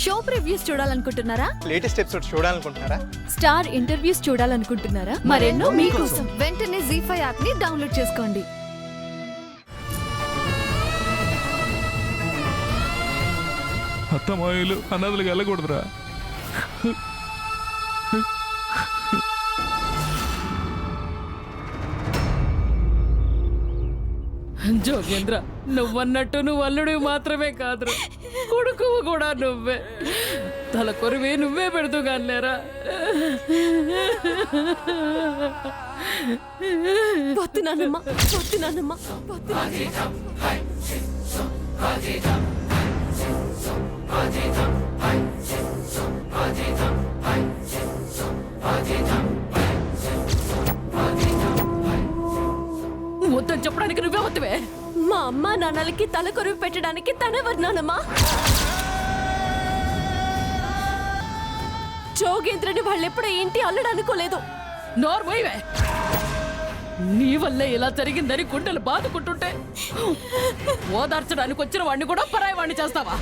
Show previews చూడాలనుకుంటున్నారా? Latest episode చూడాలనుకుంటున్నారా? Star interviews చూడాలనుకుంటున్నారా? మరెన్నో మీకోసం వెంటనే ZEE5 యాప్ ని డౌన్లోడ్ చేసుకోండి. అత్తమాయిలు అన్నదులకు వెళ్ళకూడదురా. జోగేంద్ర, నువ్వన్నట్టు నువ్వు అల్లుడివి మాత్రమే కాదురా, కొడుకువు కూడా నువ్వే. తల కొరివి నువ్వే పెడుతూ కాలేరా. వస్తున్నానమ్మా, వస్తున్నానమ్మా, వద్దని చెప్పడానికి నువ్వే వద్దువే. మా అమ్మ నాన్నలకి తల కొరివి పెట్టడానికి తనే వన్నానమ్మా. జోగేంద్రని వాళ్ళెప్పుడు ఏంటి అల్లుడు అనుకోలేదు. నోర్మోయివే. నీ వల్లే ఇలా జరిగిందని గుండెలు బాదుకుంటుంటే ఓదార్చడానికి వచ్చిన వాడిని కూడా పరాయి వాడిని చేస్తావా?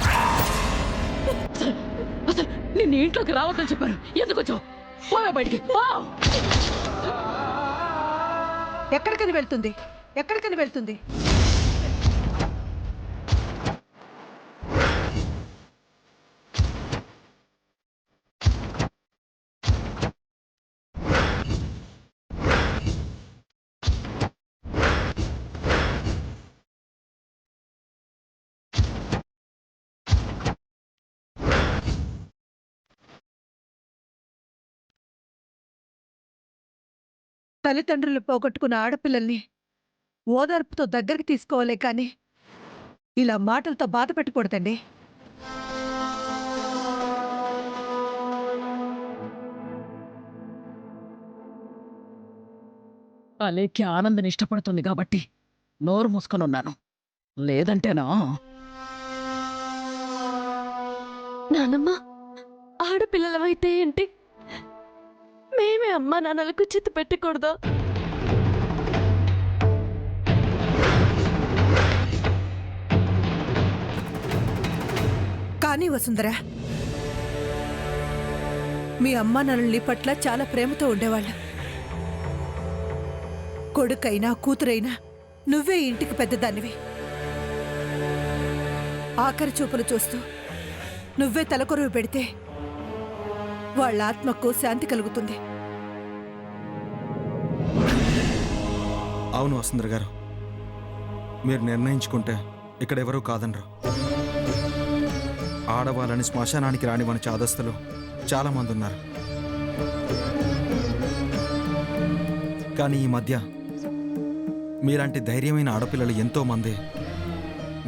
అసలు నిన్ను ఇంట్లోకి రావద్దని చెప్పాను, ఎందుకు వచ్చావు? పోవే బయటికి. ఎక్కడికని వెళ్తుంది? ఎక్కడికని వెళ్తుంది? తల్లిదండ్రులు పోగొట్టుకున్న ఆడపిల్లల్ని ఓదార్పుతో దగ్గరికి తీసుకోవాలే కానీ ఇలా మాటలతో బాధ పెట్టకూడదండి. అలేఖ్య ఆనందని ఇష్టపడుతుంది కాబట్టి నోరు మూసుకొని ఉన్నాను, లేదంటేనా? నానమ్మ, ఆడపిల్లలమైతే ఏంటి? మేమే అమ్మా నాన్నలకు చిత్తు పెట్టకూడదు. కానీ వసుంధర, మీ అమ్మా నాన్నల్ని పట్ల చాలా ప్రేమతో ఉండేవాళ్ళ. కొడుకైనా కూతురైనా నువ్వే ఇంటికి పెద్దదానివి. ఆఖరి చూపులు చూస్తూ నువ్వే తలకొరువు పెడితే వాళ్ళ ఆత్మకు శాంతి కలుగుతుంది. అవును వసుంధర గారు, మీరు నిర్ణయించుకుంటే ఇక్కడెవరూ కాదనరు. ఆడవాళ్ళని శ్మశానానికి రానివని చాదస్తులు చాలామంది ఉన్నారు. కానీ ఈ మధ్య మీలాంటి ధైర్యమైన ఆడపిల్లలు ఎంతోమంది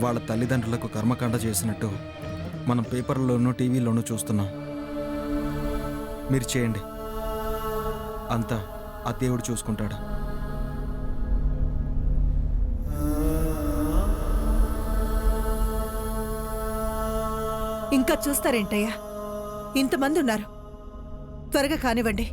వాళ్ళ తల్లిదండ్రులకు కర్మకాండ చేసినట్టు మనం పేపర్లలోనూ టీవీలోనూ చూస్తున్నాం. మీరు చేయండి, అంతా ఆ దేవుడు చూసుకుంటాడు. ఇంకా చూస్తారేంటయ్యా? ఇంతమంది ఉన్నారు, త్వరగా కానివ్వండి.